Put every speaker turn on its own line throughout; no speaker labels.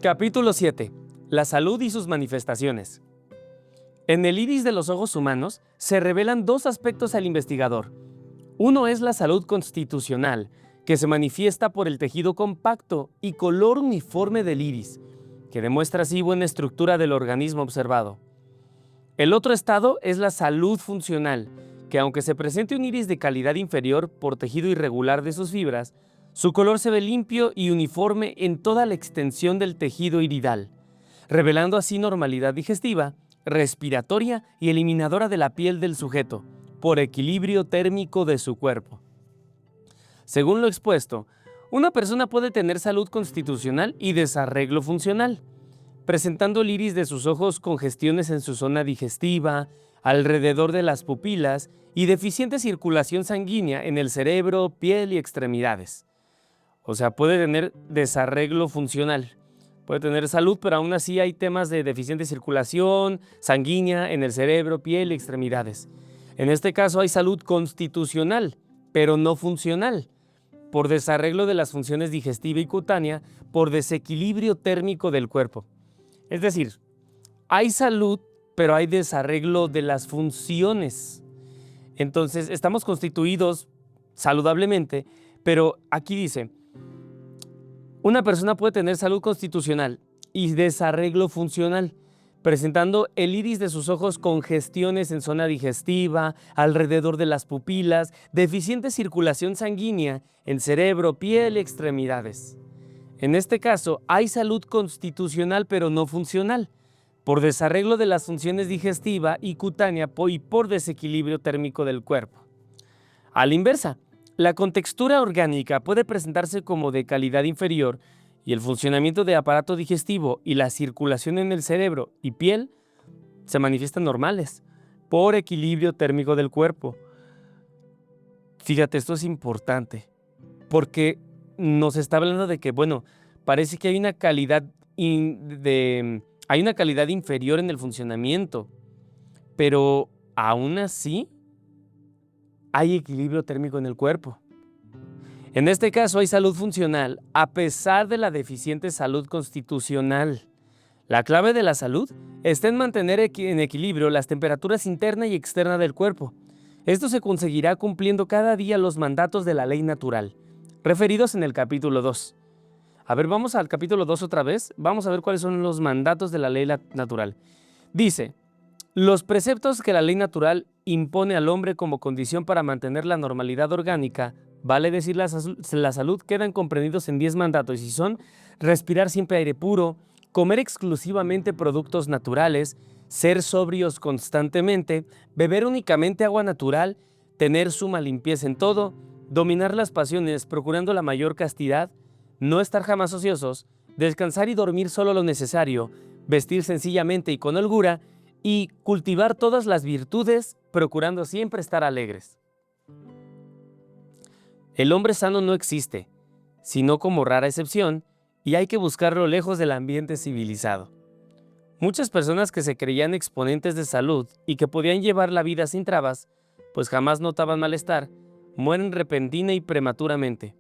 Capítulo 7. La salud y sus manifestaciones. En el iris de los ojos humanos se revelan dos aspectos al investigador. Uno es la salud constitucional, que se manifiesta por el tejido compacto y color uniforme del iris, que demuestra así buena estructura del organismo observado. El otro estado es la salud funcional, que aunque se presente un iris de calidad inferior por tejido irregular de sus fibras, su color se ve limpio y uniforme en toda la extensión del tejido iridal, revelando así normalidad digestiva, respiratoria y eliminadora de la piel del sujeto, por equilibrio térmico de su cuerpo. Según lo expuesto, una persona puede tener salud constitucional y desarreglo funcional, presentando el iris de sus ojos congestiones en su zona digestiva, alrededor de las pupilas y deficiente circulación sanguínea en el cerebro, piel y extremidades. O sea, puede tener desarreglo funcional. Puede tener salud, pero aún así hay temas de deficiente circulación sanguínea en el cerebro, piel y extremidades. En este caso hay salud constitucional, pero no funcional, por desarreglo de las funciones digestiva y cutánea, por desequilibrio térmico del cuerpo. Es decir, hay salud, pero hay desarreglo de las funciones. Entonces, estamos constituidos saludablemente, pero aquí dice, una persona puede tener salud constitucional y desarreglo funcional, presentando el iris de sus ojos congestiones en zona digestiva, alrededor de las pupilas, deficiente circulación sanguínea en cerebro, piel y extremidades. En este caso, hay salud constitucional pero no funcional, por desarreglo de las funciones digestiva y cutánea y por desequilibrio térmico del cuerpo. A la inversa, la contextura orgánica puede presentarse como de calidad inferior y el funcionamiento del aparato digestivo y la circulación en el cerebro y piel se manifiestan normales por equilibrio térmico del cuerpo. Fíjate, esto es importante porque nos está hablando de que, bueno, parece que hay una calidad inferior en el funcionamiento, pero aún así hay equilibrio térmico en el cuerpo. En este caso hay salud funcional a pesar de la deficiente salud constitucional. La clave de la salud está en mantener en equilibrio las temperaturas interna y externa del cuerpo. Esto se conseguirá cumpliendo cada día los mandatos de la ley natural, referidos en el capítulo 2. A ver, vamos al capítulo 2 otra vez. Vamos a ver cuáles son los mandatos de la ley natural. Dice, los preceptos que la ley natural impone al hombre como condición para mantener la normalidad orgánica, vale decir la salud, quedan comprendidos en 10 mandatos y son respirar siempre aire puro, comer exclusivamente productos naturales, ser sobrios constantemente, beber únicamente agua natural, tener suma limpieza en todo, dominar las pasiones procurando la mayor castidad, no estar jamás ociosos, descansar y dormir solo lo necesario, vestir sencillamente y con holgura, y cultivar todas las virtudes, procurando siempre estar alegres. El hombre sano no existe, sino como rara excepción, y hay que buscarlo lejos del ambiente civilizado. Muchas personas que se creían exponentes de salud y que podían llevar la vida sin trabas, pues jamás notaban malestar, mueren repentina y prematuramente,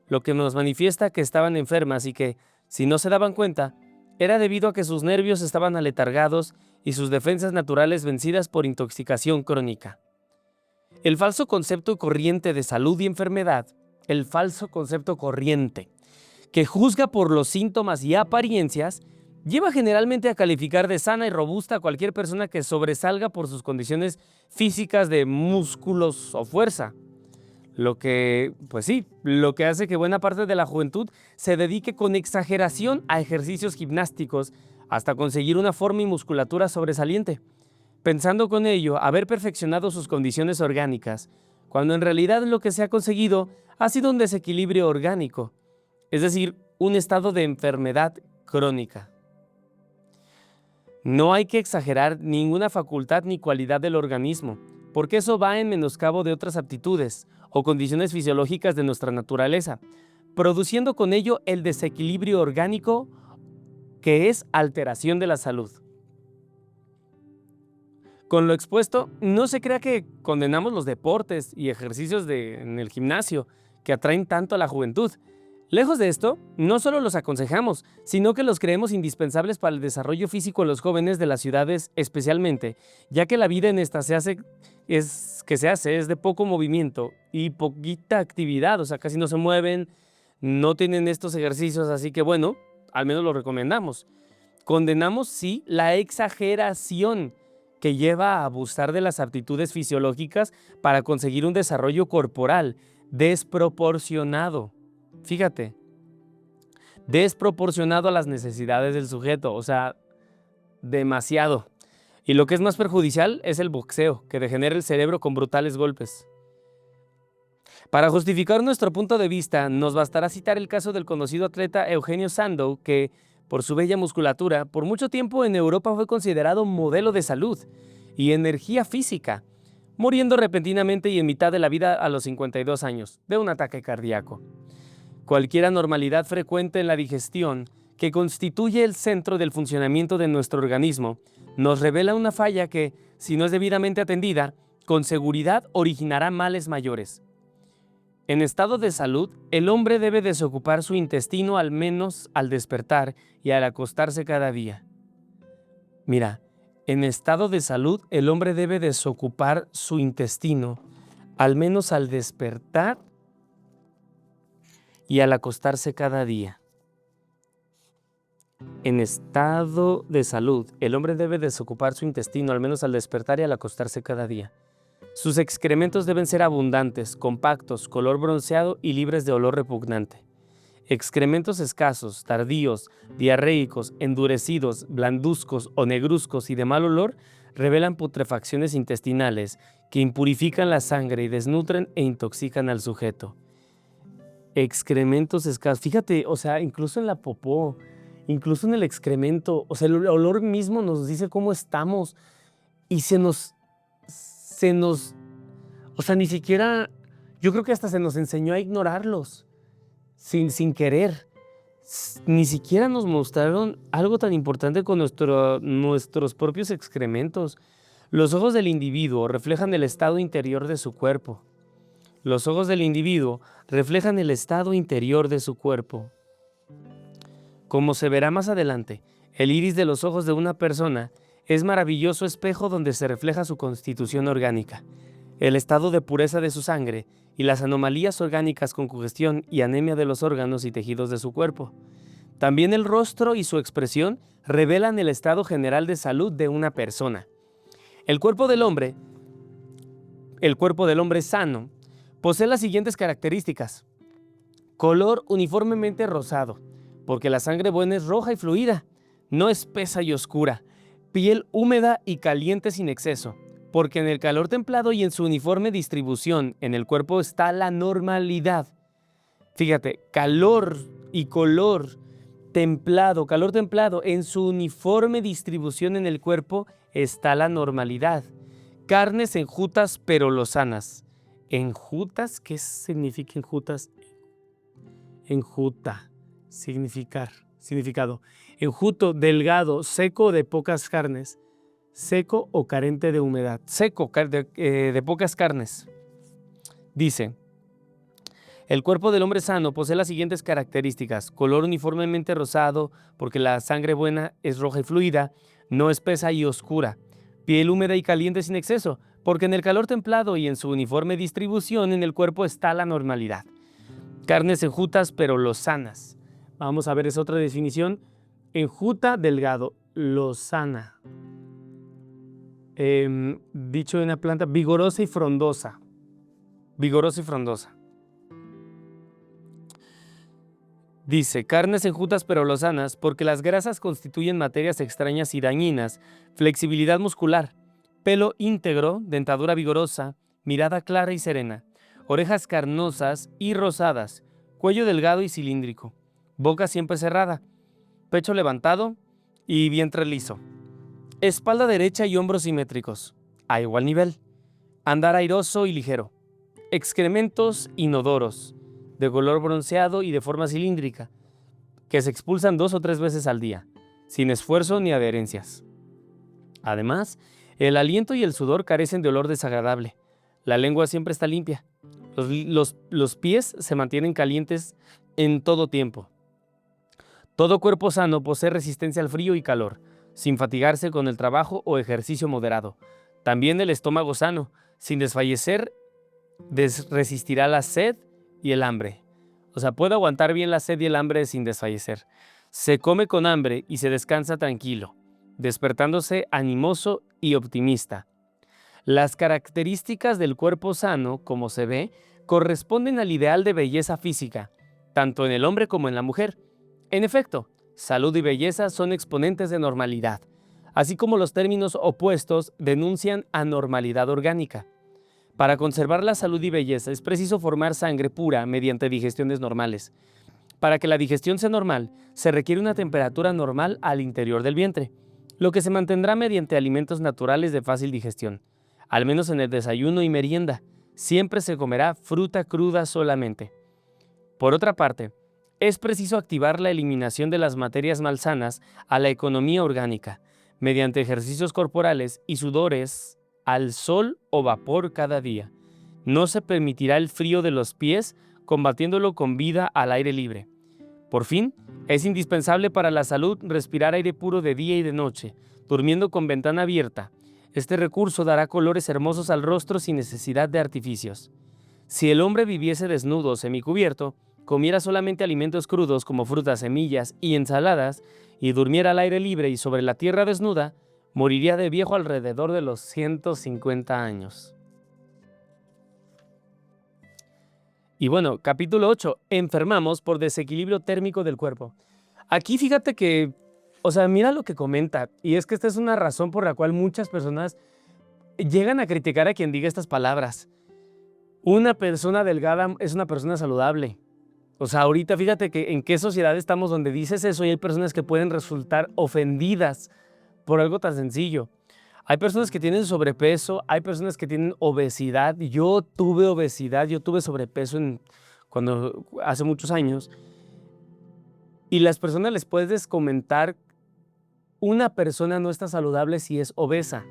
lo que nos manifiesta que estaban enfermas y que, si no se daban cuenta, era debido a que sus nervios estaban aletargados y sus defensas naturales vencidas por intoxicación crónica. El falso concepto corriente de salud y enfermedad, el falso concepto corriente, que juzga por los síntomas y apariencias, lleva generalmente a calificar de sana y robusta a cualquier persona que sobresalga por sus condiciones físicas de músculos o fuerza. Lo que hace que buena parte de la juventud se dedique con exageración a ejercicios gimnásticos hasta conseguir una forma y musculatura sobresaliente, pensando con ello haber perfeccionado sus condiciones orgánicas, cuando en realidad lo que se ha conseguido ha sido un desequilibrio orgánico, es decir, un estado de enfermedad crónica. No hay que exagerar ninguna facultad ni cualidad del organismo, porque eso va en menoscabo de otras aptitudes o condiciones fisiológicas de nuestra naturaleza, produciendo con ello el desequilibrio orgánico, que es alteración de la salud. Con lo expuesto, no se crea que condenamos los deportes y ejercicios en el gimnasio que atraen tanto a la juventud. Lejos de esto, no solo los aconsejamos, sino que los creemos indispensables para el desarrollo físico en los jóvenes de las ciudades especialmente, ya que la vida en esta es de poco movimiento y poquita actividad, o sea, casi no se mueven, no tienen estos ejercicios, así que bueno, al menos lo recomendamos. Condenamos, sí, la exageración que lleva a abusar de las aptitudes fisiológicas para conseguir un desarrollo corporal desproporcionado. Fíjate, desproporcionado a las necesidades del sujeto, o sea, demasiado. Y lo que es más perjudicial es el boxeo, que degenera el cerebro con brutales golpes. Para justificar nuestro punto de vista, nos bastará citar el caso del conocido atleta Eugenio Sandow, que, por su bella musculatura, por mucho tiempo en Europa fue considerado modelo de salud y energía física, muriendo repentinamente y en mitad de la vida a los 52 años, de un ataque cardíaco. Cualquier anormalidad frecuente en la digestión, que constituye el centro del funcionamiento de nuestro organismo, nos revela una falla que, si no es debidamente atendida, con seguridad originará males mayores. En estado de salud, el hombre debe desocupar su intestino al menos al despertar y al acostarse cada día. Mira, en estado de salud, el hombre debe desocupar su intestino al menos al despertar y al acostarse cada día. En estado de salud, el hombre debe desocupar su intestino al menos al despertar y al acostarse cada día. Sus excrementos deben ser abundantes, compactos, color bronceado y libres de olor repugnante. Excrementos escasos, tardíos, diarreicos, endurecidos, blanduzcos o negruzcos y de mal olor revelan putrefacciones intestinales que impurifican la sangre y desnutren e intoxican al sujeto. Excrementos escasos. Fíjate, o sea, incluso en la popó, incluso en el excremento, o sea, el olor mismo nos dice cómo estamos y o sea, ni siquiera, yo creo que hasta se nos enseñó a ignorarlos, sin querer. Ni siquiera nos mostraron algo tan importante con nuestros propios excrementos. Los ojos del individuo reflejan el estado interior de su cuerpo. Los ojos del individuo reflejan el estado interior de su cuerpo. Como se verá más adelante, el iris de los ojos de una persona es maravilloso espejo donde se refleja su constitución orgánica, el estado de pureza de su sangre y las anomalías orgánicas con congestión y anemia de los órganos y tejidos de su cuerpo. También el rostro y su expresión revelan el estado general de salud de una persona. El cuerpo del hombre sano posee las siguientes características. Color uniformemente rosado, porque la sangre buena es roja y fluida, no espesa y oscura. Piel húmeda y caliente sin exceso, porque en el calor templado y en su uniforme distribución en el cuerpo está la normalidad. Fíjate, calor y calor templado, en su uniforme distribución en el cuerpo está la normalidad. Carnes enjutas pero lozanas. ¿Enjutas? ¿Qué significa enjutas? Enjuta, significado. Enjuto, delgado, seco o de pocas carnes. Seco o carente de humedad. Seco, de pocas carnes. Dice, el cuerpo del hombre sano posee las siguientes características. Color uniformemente rosado, porque la sangre buena es roja y fluida, no espesa y oscura. Piel húmeda y caliente sin exceso, porque en el calor templado y en su uniforme distribución en el cuerpo está la normalidad. Carnes enjutas pero lozanas. Vamos a ver esa otra definición. Enjuta, delgado, lozana. Dicho de una planta, vigorosa y frondosa. Vigorosa y frondosa. Dice, carnes enjutas pero lozanas, porque las grasas constituyen materias extrañas y dañinas, flexibilidad muscular, pelo íntegro, dentadura vigorosa, mirada clara y serena, orejas carnosas y rosadas, cuello delgado y cilíndrico, boca siempre cerrada, pecho levantado y vientre liso, espalda derecha y hombros simétricos, a igual nivel, andar airoso y ligero, excrementos inodoros, de color bronceado y de forma cilíndrica, que se expulsan 2 o 3 veces al día, sin esfuerzo ni adherencias. Además, el aliento y el sudor carecen de olor desagradable. La lengua siempre está limpia. Los pies se mantienen calientes en todo tiempo. Todo cuerpo sano posee resistencia al frío y calor, sin fatigarse con el trabajo o ejercicio moderado. También el estómago sano, sin desfallecer, resistirá la sed y el hambre. O sea, puede aguantar bien la sed y el hambre sin desfallecer. Se come con hambre y se descansa tranquilo, despertándose animoso y optimista. Las características del cuerpo sano, como se ve, corresponden al ideal de belleza física, tanto en el hombre como en la mujer. En efecto, salud y belleza son exponentes de normalidad, así como los términos opuestos denuncian anormalidad orgánica. Para conservar la salud y belleza es preciso formar sangre pura mediante digestiones normales. Para que la digestión sea normal, se requiere una temperatura normal al interior del vientre, lo que se mantendrá mediante alimentos naturales de fácil digestión. Al menos en el desayuno y merienda, siempre se comerá fruta cruda solamente. Por otra parte, es preciso activar la eliminación de las materias malsanas a la economía orgánica, mediante ejercicios corporales y sudores al sol o vapor cada día. No se permitirá el frío de los pies, combatiéndolo con vida al aire libre. Por fin, es indispensable para la salud respirar aire puro de día y de noche, durmiendo con ventana abierta. Este recurso dará colores hermosos al rostro sin necesidad de artificios. Si el hombre viviese desnudo o semicubierto, comiera solamente alimentos crudos como frutas, semillas y ensaladas, y durmiera al aire libre y sobre la tierra desnuda, moriría de viejo alrededor de los 150 años. Y bueno, capítulo 8. Enfermamos por desequilibrio térmico del cuerpo. Aquí fíjate que, mira lo que comenta, y es que esta es una razón por la cual muchas personas llegan a criticar a quien diga estas palabras. Una persona delgada es una persona saludable. Ahorita fíjate que en qué sociedad estamos donde dices eso y hay personas que pueden resultar ofendidas por algo tan sencillo. Hay personas que tienen sobrepeso, hay personas que tienen obesidad. Yo tuve obesidad, yo tuve sobrepeso hace muchos años. Y las personas les puedes comentar, una persona no está saludable si es obesa.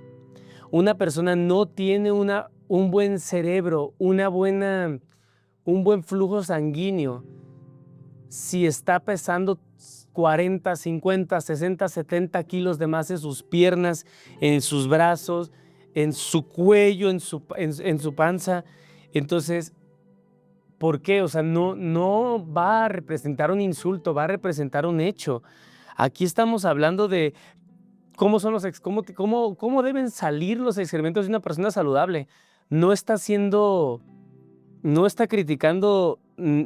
Una persona no tiene un buen cerebro, un buen flujo sanguíneo si está pesando 40, 50, 60, 70 kilos de más en sus piernas, en sus brazos, en su cuello, en su panza. Entonces, ¿por qué? No va a representar un insulto, va a representar un hecho. Aquí estamos hablando de cómo deben salir los excrementos de una persona saludable. No está criticando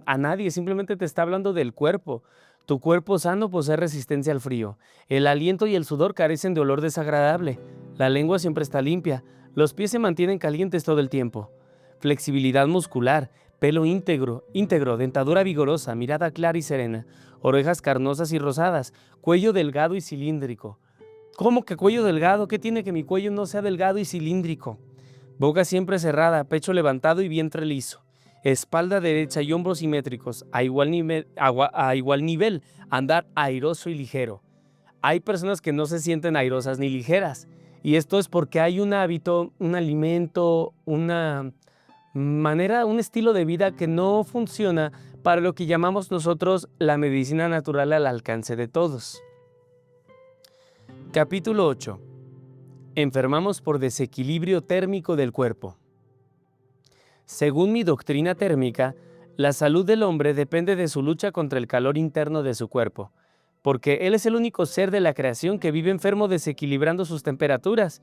a nadie, simplemente te está hablando del cuerpo. Tu cuerpo sano posee resistencia al frío. El aliento y el sudor carecen de olor desagradable. La lengua siempre está limpia. Los pies se mantienen calientes todo el tiempo. Flexibilidad muscular, pelo íntegro, dentadura vigorosa, mirada clara y serena, orejas carnosas y rosadas, cuello delgado y cilíndrico. ¿Cómo que cuello delgado? ¿Qué tiene que mi cuello no sea delgado y cilíndrico? Boca siempre cerrada, pecho levantado y vientre liso. Espalda derecha y hombros simétricos, a igual nivel, andar airoso y ligero. Hay personas que no se sienten airosas ni ligeras, y esto es porque hay un hábito, un alimento, una manera, un estilo de vida que no funciona para lo que llamamos nosotros la medicina natural al alcance de todos. Capítulo 8. Enfermamos por desequilibrio térmico del cuerpo. Según mi doctrina térmica, la salud del hombre depende de su lucha contra el calor interno de su cuerpo, porque él es el único ser de la creación que vive enfermo desequilibrando sus temperaturas,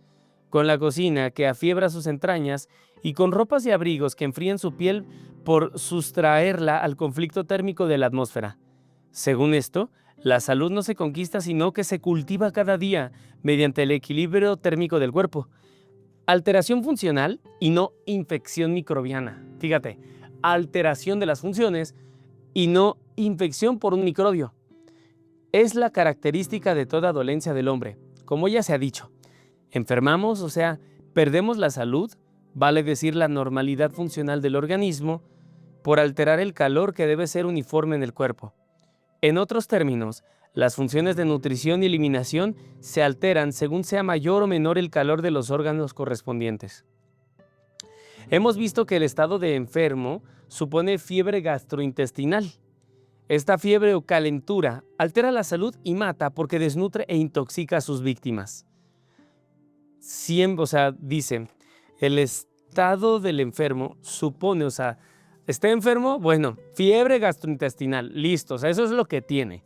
con la cocina que afiebra sus entrañas y con ropas y abrigos que enfrían su piel por sustraerla al conflicto térmico de la atmósfera. Según esto, la salud no se conquista sino que se cultiva cada día mediante el equilibrio térmico del cuerpo. Alteración funcional y no infección microbiana. Fíjate, alteración de las funciones y no infección por un microbio. Es la característica de toda dolencia del hombre. Como ya se ha dicho, enfermamos, perdemos la salud, vale decir la normalidad funcional del organismo, por alterar el calor que debe ser uniforme en el cuerpo. En otros términos, las funciones de nutrición y eliminación se alteran según sea mayor o menor el calor de los órganos correspondientes. Hemos visto que el estado de enfermo supone fiebre gastrointestinal. Esta fiebre o calentura altera la salud y mata porque desnutre e intoxica a sus víctimas. Siempre, dice, el estado del enfermo supone, está enfermo, bueno, fiebre gastrointestinal, listo, eso es lo que tiene.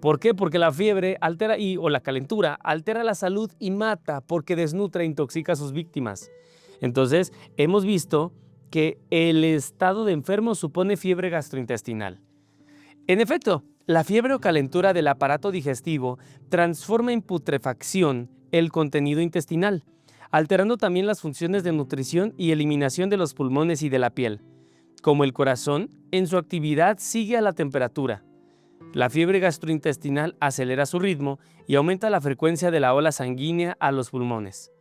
¿Por qué? Porque la fiebre altera o la calentura altera la salud y mata porque desnutre e intoxica a sus víctimas. Entonces, hemos visto que el estado de enfermo supone fiebre gastrointestinal. En efecto, la fiebre o calentura del aparato digestivo transforma en putrefacción el contenido intestinal, alterando también las funciones de nutrición y eliminación de los pulmones y de la piel. Como el corazón, en su actividad sigue a la temperatura. La fiebre gastrointestinal acelera su ritmo y aumenta la frecuencia de la ola sanguínea a los pulmones.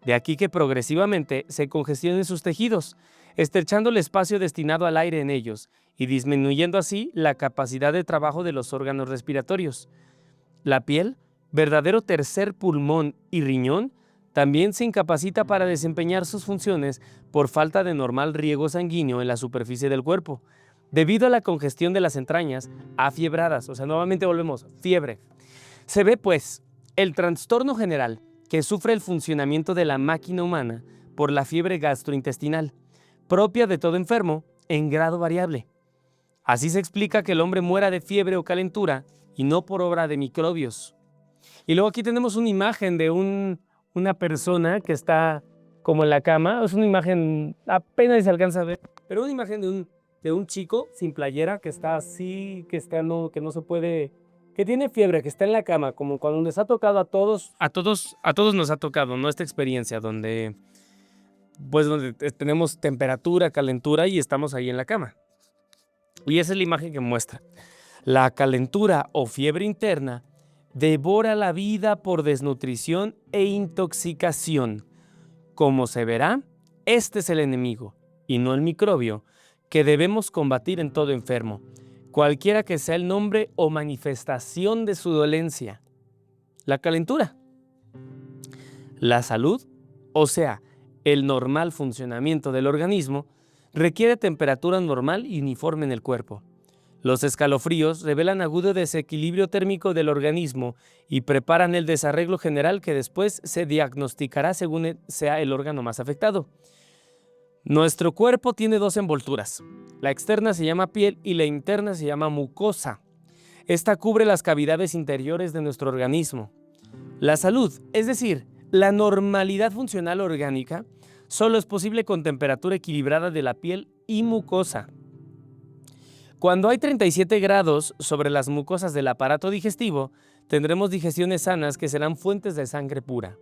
De aquí que progresivamente se congestionen sus tejidos, estrechando el espacio destinado al aire en ellos y disminuyendo así la capacidad de trabajo de los órganos respiratorios. La piel, verdadero tercer pulmón y riñón, también se incapacita para desempeñar sus funciones por falta de normal riego sanguíneo en la superficie del cuerpo, debido a la congestión de las entrañas afiebradas. Nuevamente volvemos, fiebre. Se ve, pues, el trastorno general que sufre el funcionamiento de la máquina humana por la fiebre gastrointestinal, propia de todo enfermo en grado variable. Así se explica que el hombre muera de fiebre o calentura y no por obra de microbios. Y luego aquí tenemos una imagen de una persona que está como en la cama. Es una imagen, apenas se alcanza a ver, pero una imagen de un chico sin playera que está así, que no se puede, que tiene fiebre, que está en la cama, como cuando les ha tocado a todos nos ha tocado, ¿no? Esta experiencia donde tenemos temperatura, calentura y estamos ahí en la cama. Y esa es la imagen que muestra. La calentura o fiebre interna devora la vida por desnutrición e intoxicación. Como se verá, este es el enemigo, y no el microbio, que debemos combatir en todo enfermo, cualquiera que sea el nombre o manifestación de su dolencia. La calentura. La salud, el normal funcionamiento del organismo, requiere temperatura normal y uniforme en el cuerpo. Los escalofríos revelan agudo desequilibrio térmico del organismo y preparan el desarreglo general que después se diagnosticará según sea el órgano más afectado. Nuestro cuerpo tiene dos envolturas. La externa se llama piel y la interna se llama mucosa. Esta cubre las cavidades interiores de nuestro organismo. La salud, es decir, la normalidad funcional orgánica, solo es posible con temperatura equilibrada de la piel y mucosa. Cuando hay 37 grados sobre las mucosas del aparato digestivo, tendremos digestiones sanas que serán fuentes de sangre pura.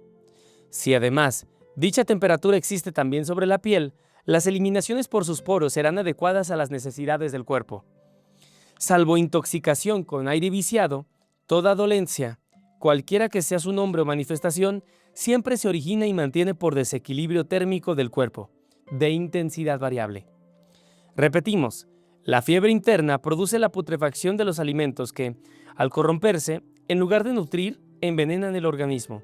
Si además dicha temperatura existe también sobre la piel, las eliminaciones por sus poros serán adecuadas a las necesidades del cuerpo. Salvo intoxicación con aire viciado, toda dolencia, cualquiera que sea su nombre o manifestación, siempre se origina y mantiene por desequilibrio térmico del cuerpo, de intensidad variable. Repetimos, la fiebre interna produce la putrefacción de los alimentos que, al corromperse, en lugar de nutrir, envenenan el organismo.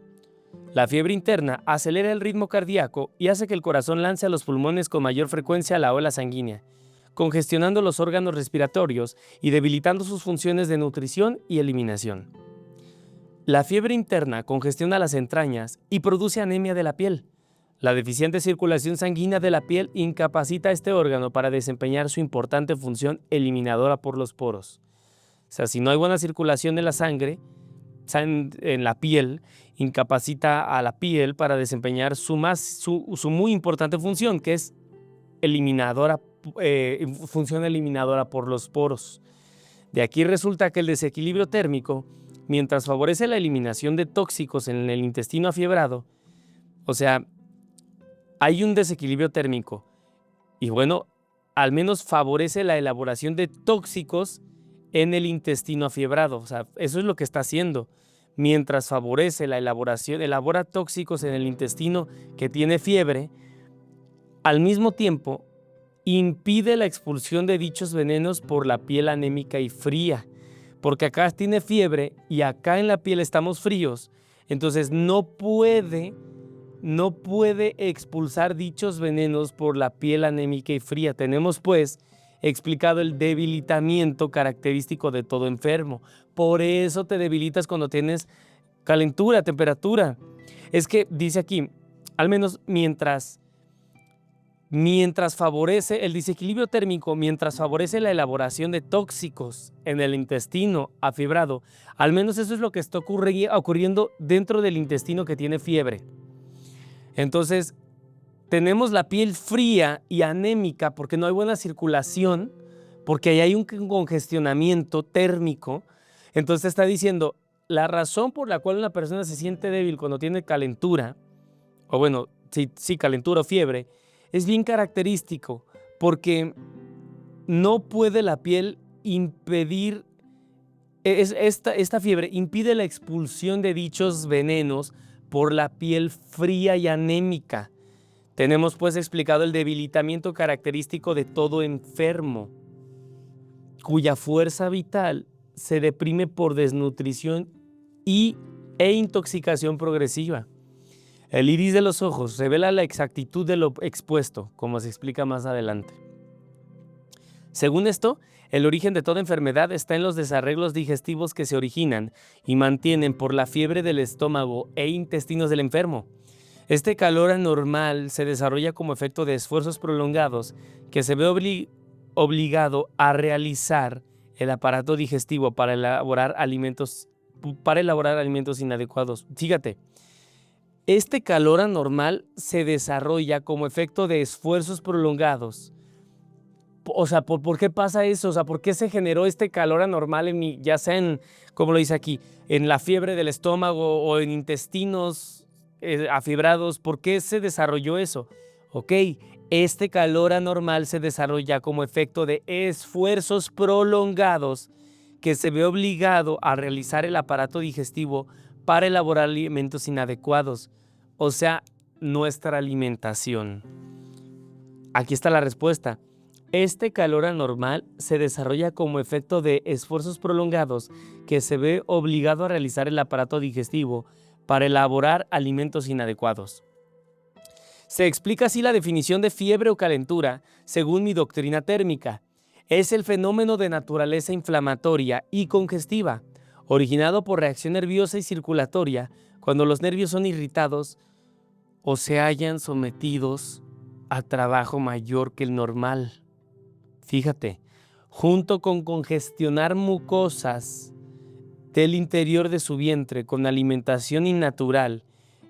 La fiebre interna acelera el ritmo cardíaco y hace que el corazón lance a los pulmones con mayor frecuencia la ola sanguínea, congestionando los órganos respiratorios y debilitando sus funciones de nutrición y eliminación. La fiebre interna congestiona las entrañas y produce anemia de la piel. La deficiente circulación sanguínea de la piel incapacita a este órgano para desempeñar su importante función eliminadora por los poros. Si no hay buena circulación de la sangre en la piel, incapacita a la piel para desempeñar su muy importante función, que es función eliminadora por los poros. De aquí resulta que el desequilibrio térmico, mientras favorece la eliminación de tóxicos en el intestino afiebrado, hay un desequilibrio térmico y al menos favorece la elaboración de tóxicos en el intestino afiebrado. Eso es lo que está haciendo. Mientras favorece la elaboración, elabora tóxicos en el intestino que tiene fiebre, al mismo tiempo impide la expulsión de dichos venenos por la piel anémica y fría, porque acá tiene fiebre y acá en la piel estamos fríos, entonces no puede expulsar dichos venenos por la piel anémica y fría. Tenemos pues he explicado el debilitamiento característico de todo enfermo. Por eso te debilitas cuando tienes calentura, temperatura. Es que dice aquí, al menos mientras favorece el desequilibrio térmico, mientras favorece la elaboración de tóxicos en el intestino afibrado, al menos eso es lo que está ocurriendo dentro del intestino que tiene fiebre. Entonces, tenemos la piel fría y anémica porque no hay buena circulación, porque ahí hay un congestionamiento térmico. Entonces está diciendo, la razón por la cual una persona se siente débil cuando tiene calentura, o bueno, sí, calentura o fiebre, es bien característico porque no puede la piel impedir, esta fiebre impide la expulsión de dichos venenos por la piel fría y anémica. Tenemos pues explicado el debilitamiento característico de todo enfermo, cuya fuerza vital se deprime por desnutrición e intoxicación progresiva. El iris de los ojos revela la exactitud de lo expuesto, como se explica más adelante. Según esto, el origen de toda enfermedad está en los desarreglos digestivos que se originan y mantienen por la fiebre del estómago e intestinos del enfermo. Este calor anormal se desarrolla como efecto de esfuerzos prolongados que se ve obligado a realizar el aparato digestivo para elaborar alimentos inadecuados. Fíjate, este calor anormal se desarrolla como efecto de esfuerzos prolongados. O sea, ¿por qué pasa eso? O sea, ¿por qué se generó este calor anormal en mí? Ya sea en, como lo dice aquí, en la fiebre del estómago o en intestinos afibrados. ¿Por qué se desarrolló eso? Ok, este calor anormal se desarrolla como efecto de esfuerzos prolongados que se ve obligado a realizar el aparato digestivo para elaborar alimentos inadecuados, o sea, nuestra alimentación. Aquí está la respuesta. Este calor anormal se desarrolla como efecto de esfuerzos prolongados que se ve obligado a realizar el aparato digestivo para elaborar alimentos inadecuados. Se explica así la definición de fiebre o calentura según mi doctrina térmica. Es el fenómeno de naturaleza inflamatoria y congestiva, originado por reacción nerviosa y circulatoria cuando los nervios son irritados o se hallan sometidos a trabajo mayor que el normal. Fíjate, junto con congestionar mucosas del interior de su vientre con alimentación innatural,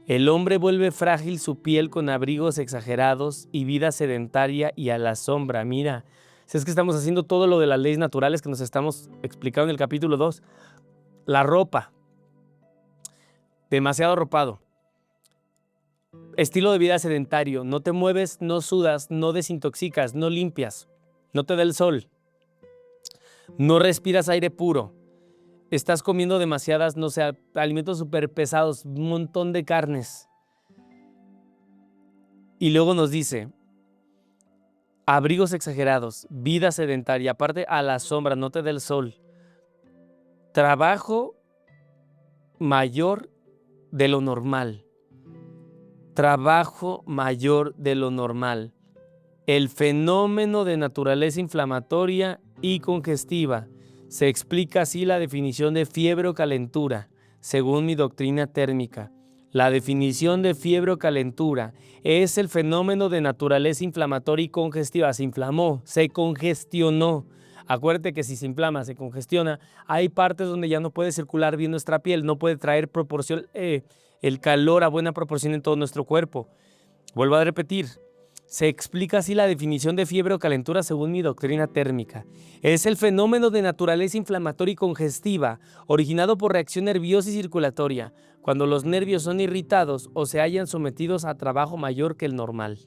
el hombre vuelve frágil su piel con abrigos exagerados y vida sedentaria y a la sombra. Mira, si es que estamos haciendo todo lo de las leyes naturales que nos estamos explicando en el capítulo 2. La ropa, demasiado arropado. Estilo de vida sedentario, no te mueves, no sudas, no desintoxicas, no limpias, no te da el sol, no respiras aire puro, estás comiendo demasiadas, no sé, alimentos súper pesados, un montón de carnes. Y luego nos dice, abrigos exagerados, vida sedentaria, aparte a la sombra, no te da el sol, trabajo mayor de lo normal. Trabajo mayor de lo normal. El fenómeno de naturaleza inflamatoria y congestiva. Se explica así la definición de fiebre o calentura, según mi doctrina térmica. La definición de fiebre o calentura es el fenómeno de naturaleza inflamatoria y congestiva. Se inflamó, se congestionó. Acuérdate que si se inflama, se congestiona, hay partes donde ya no puede circular bien nuestra piel, no puede traer el calor a buena proporción en todo nuestro cuerpo. Vuelvo a repetir, se explica así la definición de fiebre o calentura según mi doctrina térmica. Es el fenómeno de naturaleza inflamatoria y congestiva, originado por reacción nerviosa y circulatoria, cuando los nervios son irritados o se hallan sometidos a trabajo mayor que el normal.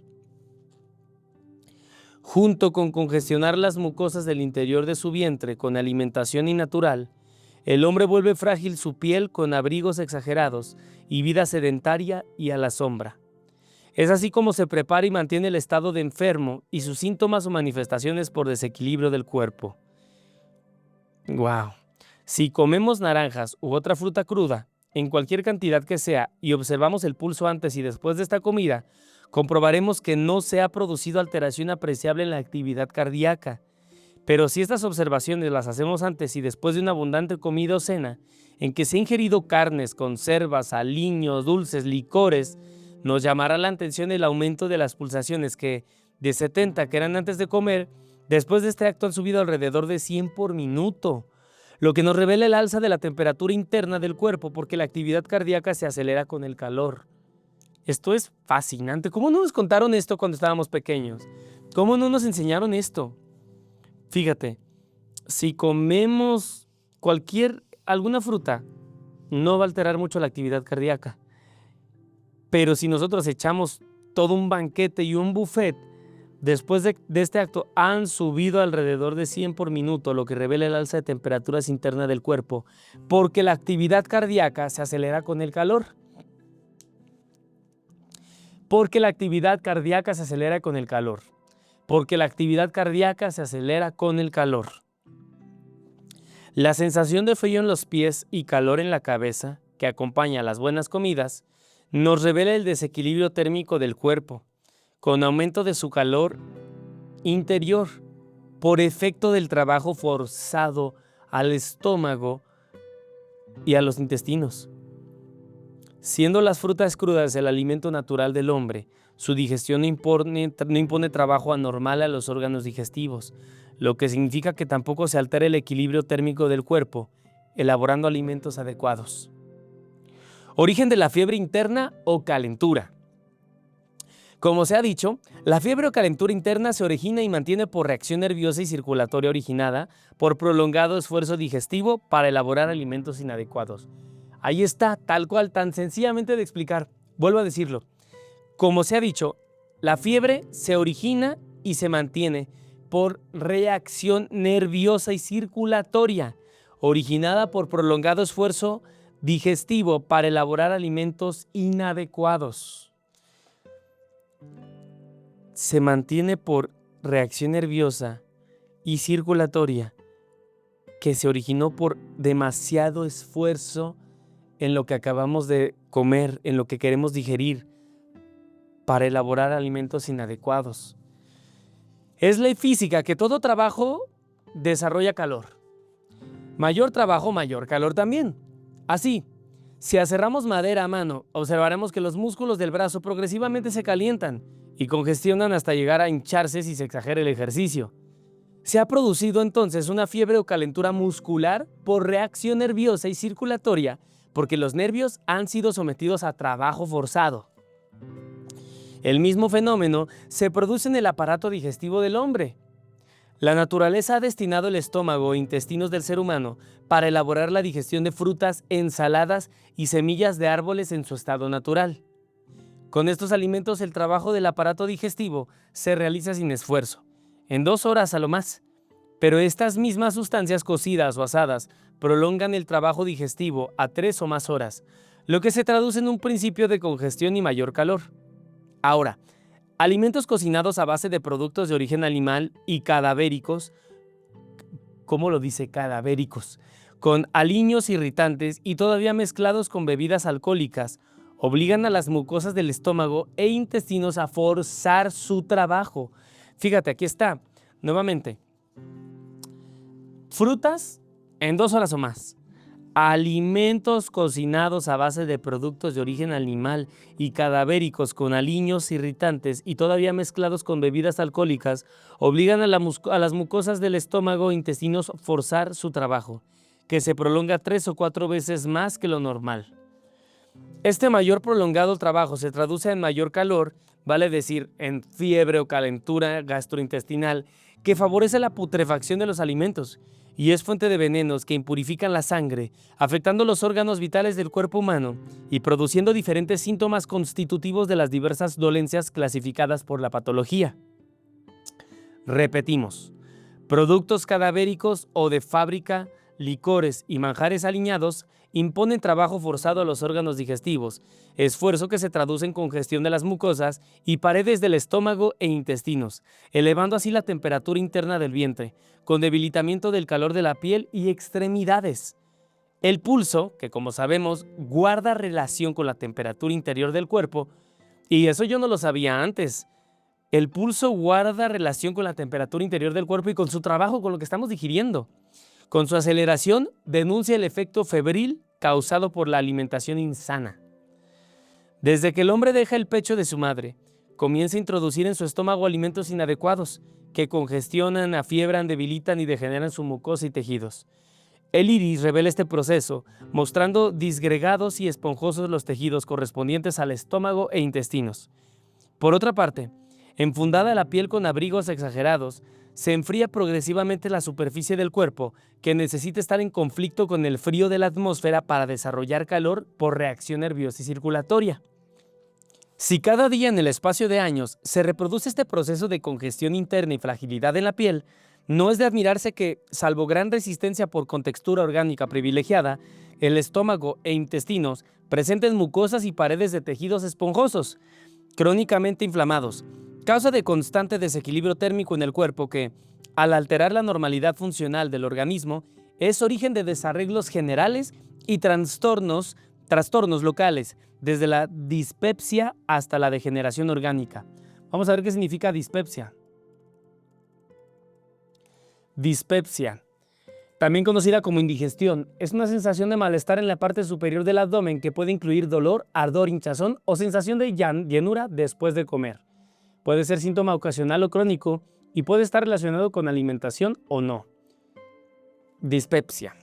Junto con congestionar las mucosas del interior de su vientre con alimentación innatural, el hombre vuelve frágil su piel con abrigos exagerados y vida sedentaria y a la sombra. Es así como se prepara y mantiene el estado de enfermo y sus síntomas o manifestaciones por desequilibrio del cuerpo. ¡Wow! Si comemos naranjas u otra fruta cruda, en cualquier cantidad que sea, y observamos el pulso antes y después de esta comida, comprobaremos que no se ha producido alteración apreciable en la actividad cardíaca. Pero si estas observaciones las hacemos antes y después de una abundante comida o cena, en que se ha ingerido carnes, conservas, aliños, dulces, licores, nos llamará la atención el aumento de las pulsaciones que, de 70 que eran antes de comer, después de este acto han subido alrededor de 100 por minuto, lo que nos revela el alza de la temperatura interna del cuerpo porque la actividad cardíaca se acelera con el calor. Esto es fascinante. ¿Cómo no nos contaron esto cuando estábamos pequeños? ¿Cómo no nos enseñaron esto? Fíjate, si comemos alguna fruta, no va a alterar mucho la actividad cardíaca. Pero si nosotros echamos todo un banquete y un buffet, después de este acto han subido alrededor de 100 por minuto, lo que revela el alza de temperaturas internas del cuerpo, porque la actividad cardíaca se acelera con el calor. Porque la actividad cardíaca se acelera con el calor. Porque la actividad cardíaca se acelera con el calor. La sensación de frío en los pies y calor en la cabeza, que acompaña a las buenas comidas, nos revela el desequilibrio térmico del cuerpo, con aumento de su calor interior, por efecto del trabajo forzado al estómago y a los intestinos. Siendo las frutas crudas el alimento natural del hombre, su digestión no impone trabajo anormal a los órganos digestivos, lo que significa que tampoco se altera el equilibrio térmico del cuerpo, elaborando alimentos adecuados. Origen de la fiebre interna o calentura. Como se ha dicho, la fiebre o calentura interna se origina y mantiene por reacción nerviosa y circulatoria originada por prolongado esfuerzo digestivo para elaborar alimentos inadecuados. Ahí está, tal cual, tan sencillamente de explicar. Vuelvo a decirlo. Como se ha dicho, la fiebre se origina y se mantiene por reacción nerviosa y circulatoria, originada por prolongado esfuerzo digestivo para elaborar alimentos inadecuados. Se mantiene por reacción nerviosa y circulatoria que se originó por demasiado esfuerzo en lo que acabamos de comer, en lo que queremos digerir, para elaborar alimentos inadecuados. Es ley física que todo trabajo desarrolla calor. Mayor trabajo, mayor calor también. Así, si aserramos madera a mano, observaremos que los músculos del brazo progresivamente se calientan y congestionan hasta llegar a hincharse si se exagera el ejercicio. Se ha producido entonces una fiebre o calentura muscular por reacción nerviosa y circulatoria porque los nervios han sido sometidos a trabajo forzado. El mismo fenómeno se produce en el aparato digestivo del hombre. La naturaleza ha destinado el estómago e intestinos del ser humano para elaborar la digestión de frutas, ensaladas y semillas de árboles en su estado natural. Con estos alimentos el trabajo del aparato digestivo se realiza sin esfuerzo, en 2 horas a lo más, pero estas mismas sustancias cocidas o asadas prolongan el trabajo digestivo a 3 o más horas, lo que se traduce en un principio de congestión y mayor calor. Ahora, alimentos cocinados a base de productos de origen animal y cadavéricos, ¿cómo lo dice cadavéricos? Con aliños irritantes y todavía mezclados con bebidas alcohólicas, obligan a las mucosas del estómago e intestinos a forzar su trabajo. Fíjate, aquí está, nuevamente. Frutas en 2 horas o más. Alimentos cocinados a base de productos de origen animal y cadavéricos con aliños irritantes y todavía mezclados con bebidas alcohólicas obligan a las mucosas del estómago e intestinos a forzar su trabajo, que se prolonga 3 o 4 veces más que lo normal. Este mayor prolongado trabajo se traduce en mayor calor, vale decir, en fiebre o calentura gastrointestinal, que favorece la putrefacción de los alimentos y es fuente de venenos que impurifican la sangre, afectando los órganos vitales del cuerpo humano y produciendo diferentes síntomas constitutivos de las diversas dolencias clasificadas por la patología. Repetimos, productos cadavéricos o de fábrica, licores y manjares aliñados imponen trabajo forzado a los órganos digestivos, esfuerzo que se traduce en congestión de las mucosas y paredes del estómago e intestinos, elevando así la temperatura interna del vientre, con debilitamiento del calor de la piel y extremidades. El pulso, que como sabemos guarda relación con la temperatura interior del cuerpo, y eso yo no lo sabía antes, El pulso guarda relación con la temperatura interior del cuerpo y con su trabajo, con lo que estamos digiriendo. Con su aceleración, denuncia el efecto febril causado por la alimentación insana. Desde que el hombre deja el pecho de su madre, comienza a introducir en su estómago alimentos inadecuados que congestionan, afiebran, debilitan y degeneran su mucosa y tejidos. El iris revela este proceso, mostrando disgregados y esponjosos los tejidos correspondientes al estómago e intestinos. Por otra parte, enfundada la piel con abrigos exagerados, se enfría progresivamente la superficie del cuerpo, que necesita estar en conflicto con el frío de la atmósfera para desarrollar calor por reacción nerviosa y circulatoria. Si cada día en el espacio de años se reproduce este proceso de congestión interna y fragilidad en la piel, no es de admirarse que, salvo gran resistencia por contextura orgánica privilegiada, el estómago e intestinos presenten mucosas y paredes de tejidos esponjosos, crónicamente inflamados, causa de constante desequilibrio térmico en el cuerpo que, al alterar la normalidad funcional del organismo, es origen de desarreglos generales y trastornos locales, desde la dispepsia hasta la degeneración orgánica. Vamos a ver qué significa dispepsia. Dispepsia, también conocida como indigestión, es una sensación de malestar en la parte superior del abdomen que puede incluir dolor, ardor, hinchazón o sensación de llenura después de comer. Puede ser síntoma ocasional o crónico y puede estar relacionado con alimentación o no. Dispepsia.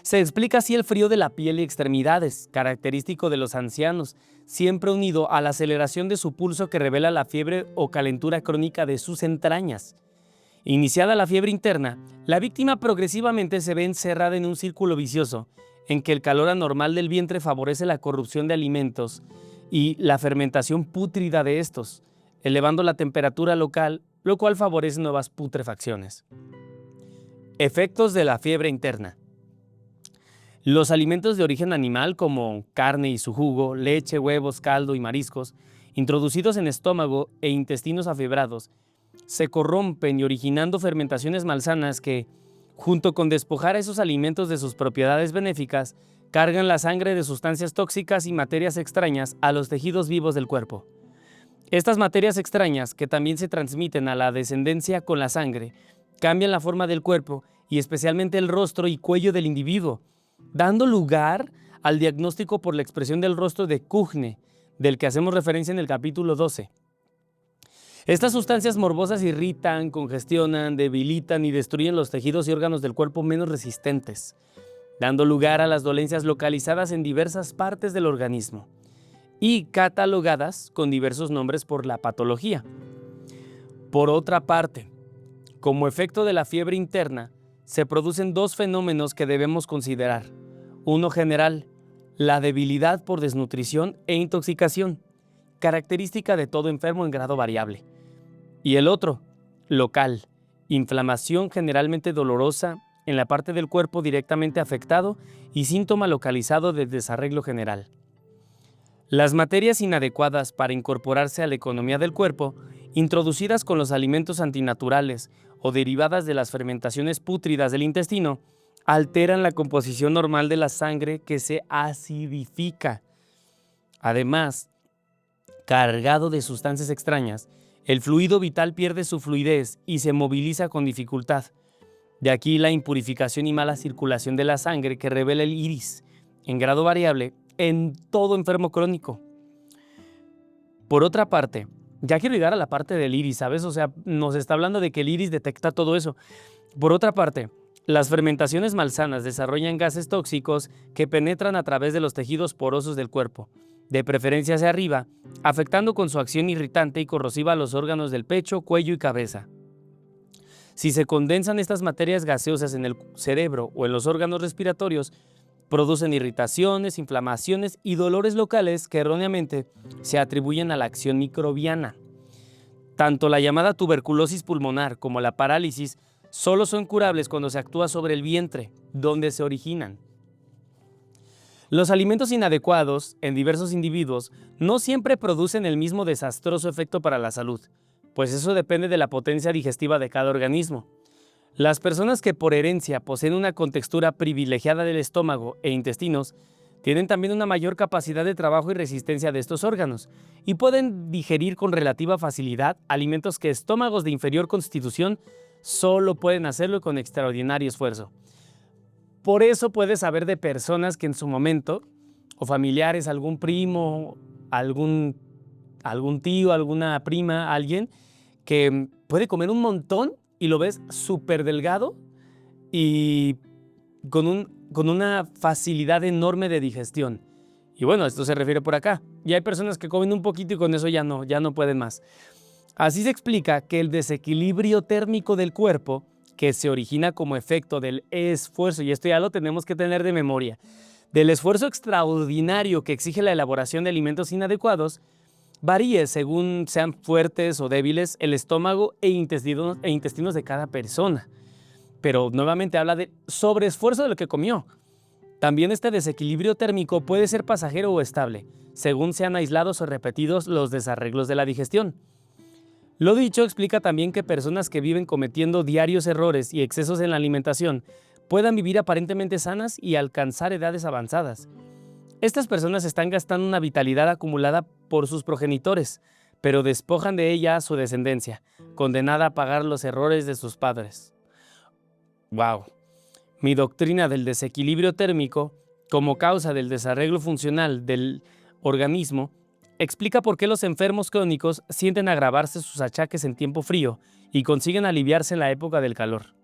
Se explica así el frío de la piel y extremidades, característico de los ancianos, siempre unido a la aceleración de su pulso que revela la fiebre o calentura crónica de sus entrañas. Iniciada la fiebre interna, la víctima progresivamente se ve encerrada en un círculo vicioso, en que el calor anormal del vientre favorece la corrupción de alimentos y la fermentación pútrida de estos, elevando la temperatura local, lo cual favorece nuevas putrefacciones. Efectos de la fiebre interna. Los alimentos de origen animal como carne y su jugo, leche, huevos, caldo y mariscos, introducidos en estómago e intestinos afiebrados, se corrompen y originando fermentaciones malsanas que, junto con despojar a esos alimentos de sus propiedades benéficas, cargan la sangre de sustancias tóxicas y materias extrañas a los tejidos vivos del cuerpo. Estas materias extrañas, que también se transmiten a la descendencia con la sangre, cambian la forma del cuerpo y especialmente el rostro y cuello del individuo, dando lugar al diagnóstico por la expresión del rostro de Kuhne, del que hacemos referencia en el capítulo 12. Estas sustancias morbosas irritan, congestionan, debilitan y destruyen los tejidos y órganos del cuerpo menos resistentes, dando lugar a las dolencias localizadas en diversas partes del organismo y catalogadas con diversos nombres por la patología. Por otra parte, como efecto de la fiebre interna, se producen dos fenómenos que debemos considerar. Uno general, la debilidad por desnutrición e intoxicación, característica de todo enfermo en grado variable. Y el otro, local, inflamación generalmente dolorosa en la parte del cuerpo directamente afectado y síntoma localizado de desarreglo general. Las materias inadecuadas para incorporarse a la economía del cuerpo, introducidas con los alimentos antinaturales o derivadas de las fermentaciones pútridas del intestino, alteran la composición normal de la sangre que se acidifica. Además, cargado de sustancias extrañas, el fluido vital pierde su fluidez y se moviliza con dificultad. De aquí la impurificación y mala circulación de la sangre que revela el iris, en grado variable, en todo enfermo crónico. Por otra parte, ya quiero llegar a la parte del iris, ¿sabes? O sea, nos está hablando de que el iris detecta todo eso. Por otra parte, las fermentaciones malsanas desarrollan gases tóxicos que penetran a través de los tejidos porosos del cuerpo, de preferencia hacia arriba, afectando con su acción irritante y corrosiva a los órganos del pecho, cuello y cabeza. Si se condensan estas materias gaseosas en el cerebro o en los órganos respiratorios, producen irritaciones, inflamaciones y dolores locales que erróneamente se atribuyen a la acción microbiana. Tanto la llamada tuberculosis pulmonar como la parálisis solo son curables cuando se actúa sobre el vientre, donde se originan. Los alimentos inadecuados en diversos individuos no siempre producen el mismo desastroso efecto para la salud, pues eso depende de la potencia digestiva de cada organismo. Las personas que por herencia poseen una contextura privilegiada del estómago e intestinos Tienen también una mayor capacidad de trabajo y resistencia de estos órganos, y pueden digerir con relativa facilidad alimentos que estómagos de inferior constitución solo pueden hacerlo con extraordinario esfuerzo. Por eso puedes saber de personas que en su momento, o familiares, algún primo, algún tío, alguna prima, alguien que puede comer un montón y lo ves súper delgado y con una facilidad enorme de digestión. Y bueno, esto se refiere por acá. Y hay personas que comen un poquito y con eso ya no pueden más. Así se explica que el desequilibrio térmico del cuerpo, que se origina como efecto del esfuerzo, y esto ya lo tenemos que tener de memoria, del esfuerzo extraordinario que exige la elaboración de alimentos inadecuados, varíe según sean fuertes o débiles el estómago e intestinos de cada persona. Pero nuevamente habla de sobreesfuerzo de lo que comió. También este desequilibrio térmico puede ser pasajero o estable, según sean aislados o repetidos los desarreglos de la digestión. Lo dicho explica también que personas que viven cometiendo diarios errores y excesos en la alimentación puedan vivir aparentemente sanas y alcanzar edades avanzadas. Estas personas están gastando una vitalidad acumulada por sus progenitores, pero despojan de ella a su descendencia, condenada a pagar los errores de sus padres. ¡Wow! Mi doctrina del desequilibrio térmico, como causa del desarreglo funcional del organismo, explica por qué los enfermos crónicos sienten agravarse sus achaques en tiempo frío y consiguen aliviarse en la época del calor.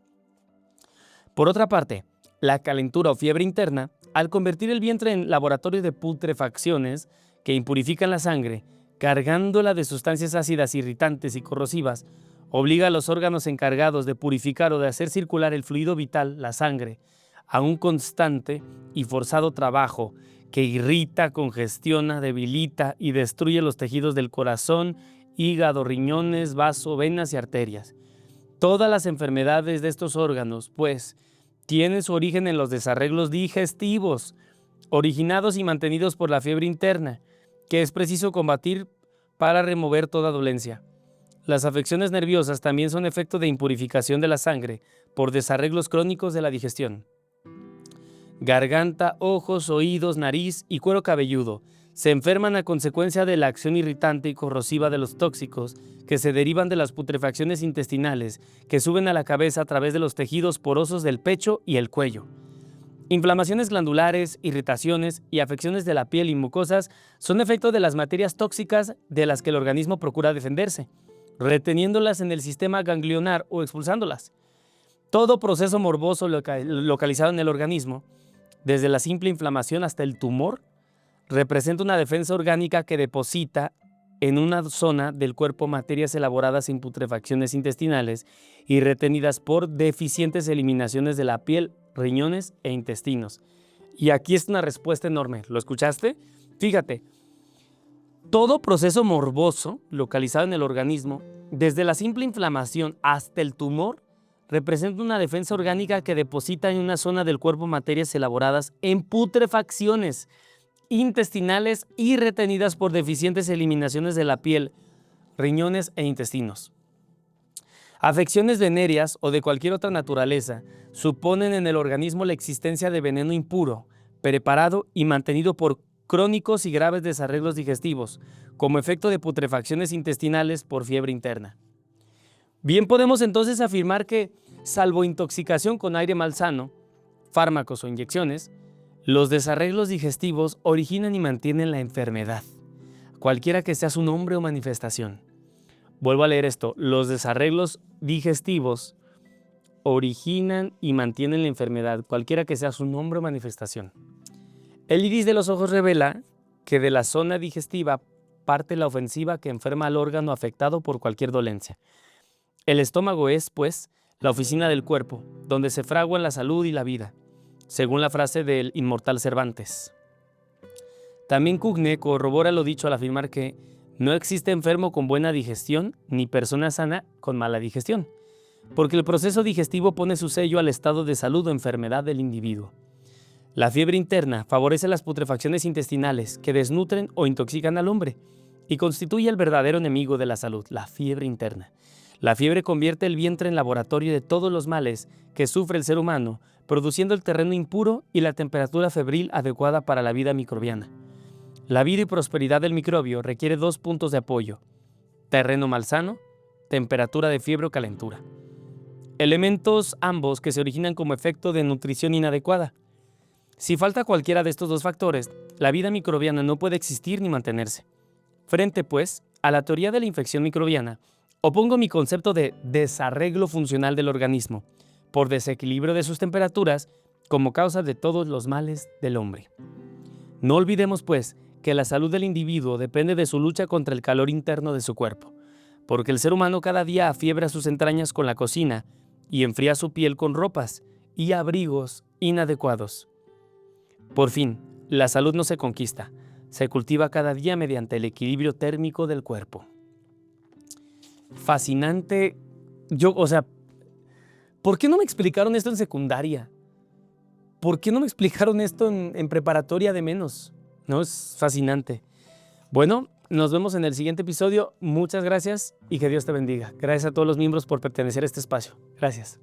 Por otra parte, la calentura o fiebre interna, al convertir el vientre en laboratorio de putrefacciones que impurifican la sangre, cargándola de sustancias ácidas, irritantes y corrosivas, obliga a los órganos encargados de purificar o de hacer circular el fluido vital, la sangre, a un constante y forzado trabajo que irrita, congestiona, debilita y destruye los tejidos del corazón, hígado, riñones, vaso, venas y arterias. Todas las enfermedades de estos órganos, pues, tienen su origen en los desarreglos digestivos, originados y mantenidos por la fiebre interna, que es preciso combatir para remover toda dolencia. Las afecciones nerviosas también son efecto de impurificación de la sangre por desarreglos crónicos de la digestión. Garganta, ojos, oídos, nariz y cuero cabelludo se enferman a consecuencia de la acción irritante y corrosiva de los tóxicos que se derivan de las putrefacciones intestinales que suben a la cabeza a través de los tejidos porosos del pecho y el cuello. Inflamaciones glandulares, irritaciones y afecciones de la piel y mucosas son efecto de las materias tóxicas de las que el organismo procura defenderse, reteniéndolas en el sistema ganglionar o expulsándolas. Todo proceso morboso localizado en el organismo, desde la simple inflamación hasta el tumor, representa una defensa orgánica que deposita en una zona del cuerpo materias elaboradas sin putrefacciones intestinales y retenidas por deficientes eliminaciones de la piel, riñones e intestinos. Y aquí es una respuesta enorme. ¿Lo escuchaste? Fíjate, todo proceso morboso localizado en el organismo, desde la simple inflamación hasta el tumor, representa una defensa orgánica que deposita en una zona del cuerpo materias elaboradas en putrefacciones intestinales y retenidas por deficientes eliminaciones de la piel, riñones e intestinos. Afecciones venéreas o de cualquier otra naturaleza suponen en el organismo la existencia de veneno impuro, preparado y mantenido por crónicos y graves desarreglos digestivos, como efecto de putrefacciones intestinales por fiebre interna. Bien podemos entonces afirmar que, salvo intoxicación con aire malsano, fármacos o inyecciones, los desarreglos digestivos originan y mantienen la enfermedad, cualquiera que sea su nombre o manifestación. Vuelvo a leer esto, los desarreglos digestivos originan y mantienen la enfermedad, cualquiera que sea su nombre o manifestación. El iris de los ojos revela que de la zona digestiva parte la ofensiva que enferma al órgano afectado por cualquier dolencia. El estómago es, pues, la oficina del cuerpo, donde se fraguan la salud y la vida, según la frase del inmortal Cervantes. También Cugne corrobora lo dicho al afirmar que no existe enfermo con buena digestión ni persona sana con mala digestión, porque el proceso digestivo pone su sello al estado de salud o enfermedad del individuo. La fiebre interna favorece las putrefacciones intestinales que desnutren o intoxican al hombre y constituye el verdadero enemigo de la salud, la fiebre interna. La fiebre convierte el vientre en laboratorio de todos los males que sufre el ser humano, produciendo el terreno impuro y la temperatura febril adecuada para la vida microbiana. La vida y prosperidad del microbio requiere 2 puntos de apoyo: terreno malsano, temperatura de fiebre o calentura. Elementos ambos que se originan como efecto de nutrición inadecuada. Si falta cualquiera de estos 2 factores, la vida microbiana no puede existir ni mantenerse. Frente, pues, a la teoría de la infección microbiana, opongo mi concepto de desarreglo funcional del organismo, por desequilibrio de sus temperaturas, como causa de todos los males del hombre. No olvidemos, pues, que la salud del individuo depende de su lucha contra el calor interno de su cuerpo, porque el ser humano cada día afiebra sus entrañas con la cocina y enfría su piel con ropas y abrigos inadecuados. Por fin, la salud no se conquista, se cultiva cada día mediante el equilibrio térmico del cuerpo. Fascinante. ¿Por qué no me explicaron esto en secundaria? ¿Por qué no me explicaron esto en preparatoria de menos? No, es fascinante. Bueno, nos vemos en el siguiente episodio. Muchas gracias y que Dios te bendiga. Gracias a todos los miembros por pertenecer a este espacio. Gracias.